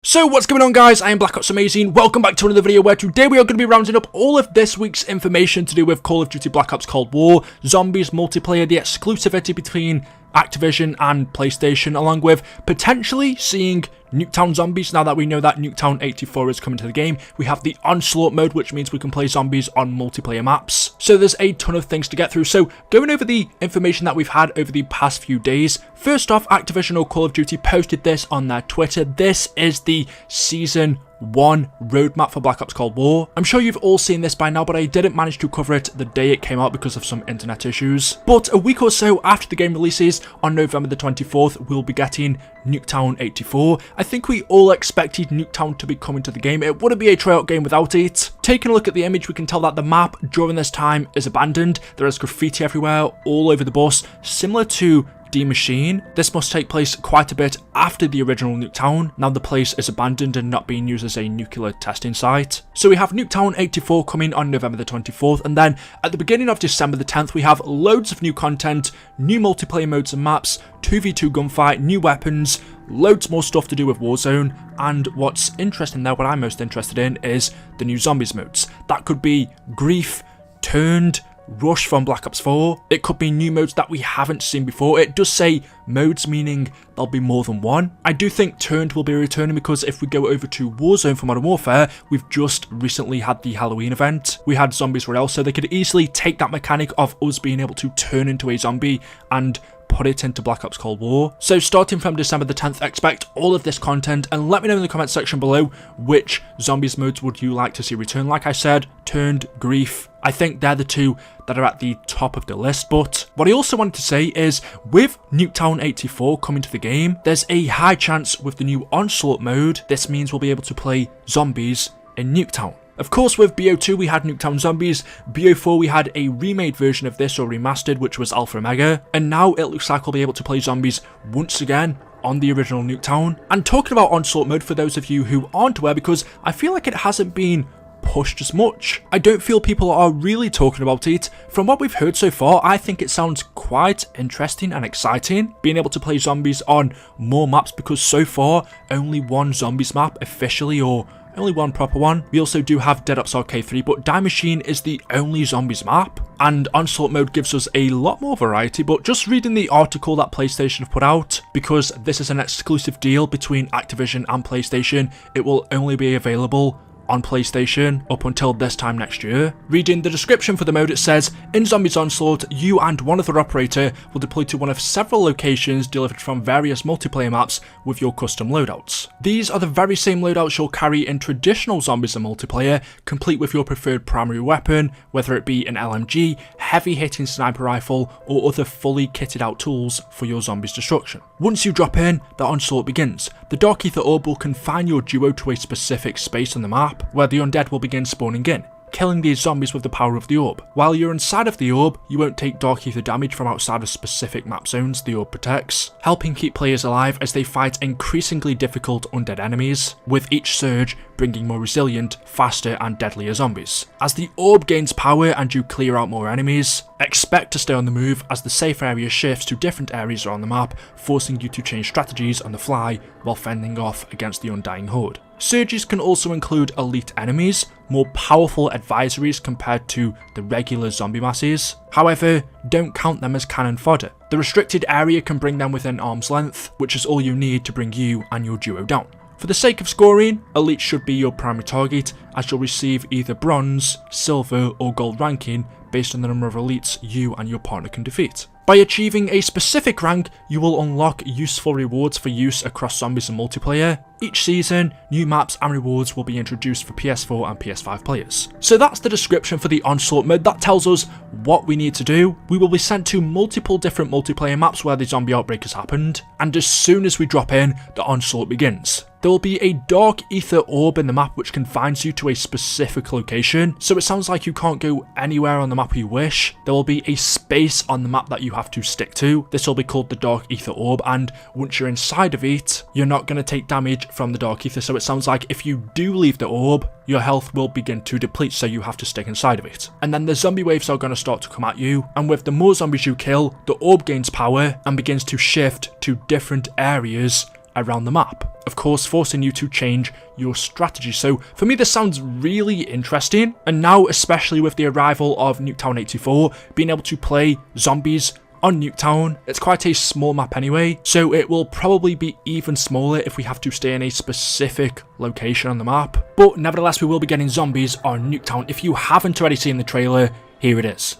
So what's going on, guys? I am Black Ops Amazing. Welcome back to another video where today we are going to be rounding up all of this week's information to do with Call of Duty Black Ops Cold War, Zombies multiplayer, the exclusivity between Activision and PlayStation, along with potentially seeing Nuketown Zombies. Now that we know that Nuketown 84 is coming to the game, we have the Onslaught Mode, which means we can play zombies on multiplayer maps. So there's a ton of things to get through. So going over the information that we've had over the past few days. First off, Activision or Call of Duty posted this on their Twitter. This is the Season 1 roadmap for Black Ops Cold War. I'm sure you've all seen this by now, but I didn't manage to cover it the day it came out because of some internet issues. But a week or so after the game releases, on November the 24th, we'll be getting Nuketown 84. I think we all expected Nuketown to be coming to the game. It wouldn't be a tryout game without it. Taking a look at the image, we can tell that the map during this time is abandoned. There is graffiti everywhere, all over the bus, similar to D Machine. This must take place quite a bit after the original Nuketown. Now the place is abandoned and not being used as a nuclear testing site. So we have Nuketown 84 coming on November the 24th, and then at the beginning of December the 10th we have loads of new content, new multiplayer modes and maps, 2v2 gunfight, new weapons, loads more stuff to do with Warzone, and what's interesting there, what I'm most interested in, is the new Zombies modes. That could be Grief, Turned, Rush from Black Ops 4. It could be new modes that we haven't seen before. It does say modes, meaning there'll be more than one. I do think Turned will be returning because if we go over to Warzone for Modern Warfare, we've just recently had the Halloween event. We had Zombies Royale, so they could easily take that mechanic of us being able to turn into a zombie and put it into Black Ops Cold War. So starting from December the 10th, expect all of this content, and let me know in the comment section below which Zombies modes would you like to see return. Like I said, Turned, Grief, I think they're the two that are at the top of the list. But what I also wanted to say is, with Nuketown 84 coming to the game, there's a high chance with the new Onslaught mode, this means we'll be able to play zombies in Nuketown. Of course, with BO2 we had Nuketown Zombies, BO4 we had a remade version of this, or remastered, which was Alpha Omega, and now it looks like we'll be able to play zombies once again on the original Nuketown. And talking about Onslaught mode, for those of you who aren't aware, because I feel like it hasn't been pushed as much. I don't feel people are really talking about it. From what we've heard so far, I think it sounds quite interesting and exciting, being able to play zombies on more maps, because so far only one zombies map officially, or only one proper one. We also do have Dead Ops Arcade 3, but Die Machine is the only zombies map, and Onslaught mode gives us a lot more variety. But just reading the article that PlayStation have put out, because this is an exclusive deal between Activision and PlayStation, it will only be available on PlayStation up until this time next year. Reading the description for the mode, it says, in Zombies Onslaught, you and one other operator will deploy to one of several locations delivered from various multiplayer maps with your custom loadouts. These are the very same loadouts you'll carry in traditional Zombies and multiplayer, complete with your preferred primary weapon, whether it be an LMG, heavy hitting sniper rifle, or other fully kitted out tools for your zombies destruction. Once you drop in, the onslaught begins. The Dark Ether Orb will confine your duo to a specific space on the map, where the undead will begin spawning in, killing these zombies with the power of the orb. While you're inside of the orb, you won't take Dark Ether damage from outside of specific map zones the orb protects, helping keep players alive as they fight increasingly difficult undead enemies, with each surge bringing more resilient, faster and deadlier zombies. As the orb gains power and you clear out more enemies, expect to stay on the move as the safe area shifts to different areas around the map, forcing you to change strategies on the fly while fending off against the undying horde. Surges can also include elite enemies, more powerful advisories compared to the regular zombie masses. However, don't count them as cannon fodder. The restricted area can bring them within arm's length, which is all you need to bring you and your duo down. For the sake of scoring, elite should be your primary target, as you'll receive either bronze, silver or gold ranking based on the number of elites you and your partner can defeat. By achieving a specific rank, you will unlock useful rewards for use across zombies and multiplayer. Each season, new maps and rewards will be introduced for PS4 and PS5 players. So that's the description for the Onslaught mode. That tells us what we need to do. We will be sent to multiple different multiplayer maps where the zombie outbreak has happened, and as soon as we drop in, the onslaught begins. There will be a Dark Ether Orb in the map which confines you to a specific location, so it sounds like you can't go anywhere on the map you wish. There will be a space on the map that you have to stick to. This will be called the Dark Ether Orb, and once you're inside of it, you're not going to take damage from the Dark Ether, so it sounds like if you do leave the orb, your health will begin to deplete, so you have to stick inside of it. And then the zombie waves are going to start to come at you, and with the more zombies you kill, the orb gains power and begins to shift to different areas around the map, of course forcing you to change your strategy. So for me this sounds really interesting, and now especially with the arrival of Nuketown 824, being able to play zombies on Nuketown, it's quite a small map anyway, so it will probably be even smaller if we have to stay in a specific location on the map. But nevertheless, we will be getting zombies on Nuketown. If you haven't already seen the trailer, here it is.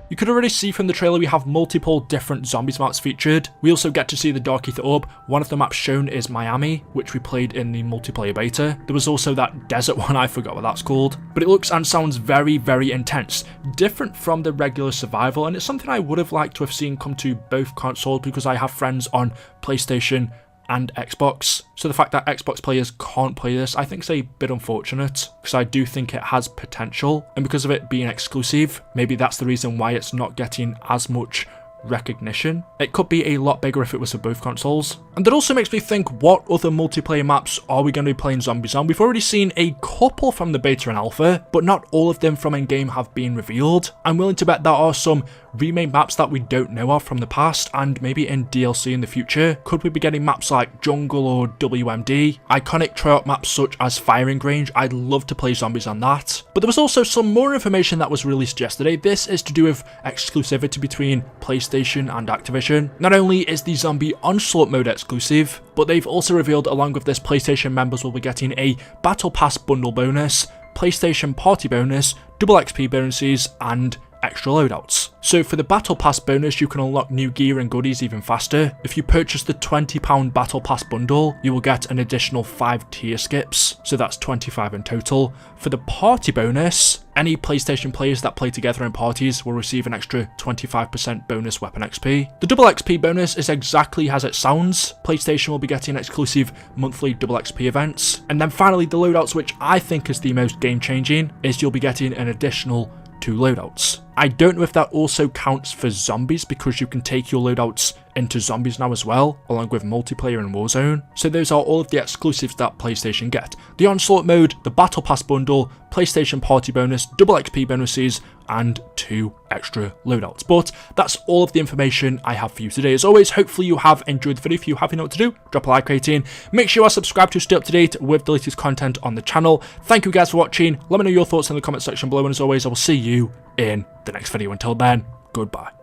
You could already see from the trailer we have multiple different zombies maps featured. We also get to see the Dark Ether Orb. One of the maps shown is Miami, which we played in the multiplayer beta. There was also that desert one, I forgot what that's called. But it looks and sounds very, very intense. Different from the regular survival, and it's something I would have liked to have seen come to both consoles because I have friends on PlayStation and Xbox. So the fact that Xbox players can't play this, I think is a bit unfortunate, because I do think it has potential, and because of it being exclusive, maybe that's the reason why it's not getting as much recognition. It could be a lot bigger if it was for both consoles. And that also makes me think, what other multiplayer maps are we going to be playing zombies on? We've already seen a couple from the beta and alpha, but not all of them from in-game have been revealed. I'm willing to bet there are some remade maps that we don't know of from the past, and maybe in DLC in the future. Could we be getting maps like Jungle or WMD? Iconic tryout maps such as Firing Range, I'd love to play zombies on that. But there was also some more information that was released yesterday. This is to do with exclusivity between PlayStation and Activision. Not only is the Zombie Onslaught Mode exclusive, but they've also revealed along with this PlayStation members will be getting a Battle Pass bundle bonus, PlayStation Party bonus, double XP bonuses, and extra loadouts. So for the Battle Pass bonus, you can unlock new gear and goodies even faster. If you purchase the £20 Battle Pass bundle, you will get an additional 5 tier skips, so that's 25 in total. For the party bonus, any PlayStation players that play together in parties will receive an extra 25% bonus weapon XP. The double XP bonus is exactly as it sounds. PlayStation will be getting exclusive monthly double XP events. And then finally, the loadouts, which I think is the most game changing, is you'll be getting an additional 2 loadouts. I don't know if that also counts for zombies, because you can take your loadouts into zombies now as well, along with multiplayer and Warzone. So those are all of the exclusives that PlayStation get. The Onslaught Mode, the Battle Pass bundle, PlayStation Party bonus, double XP bonuses, and 2 extra loadouts. But that's all of the information I have for you today. As always, hopefully you have enjoyed the video. If you have, you know what to do. Drop a like rating. Make sure you are subscribed to stay up to date with the latest content on the channel. Thank you guys for watching. Let me know your thoughts in the comment section below, and as always, I will see you in the next video. Until then, goodbye.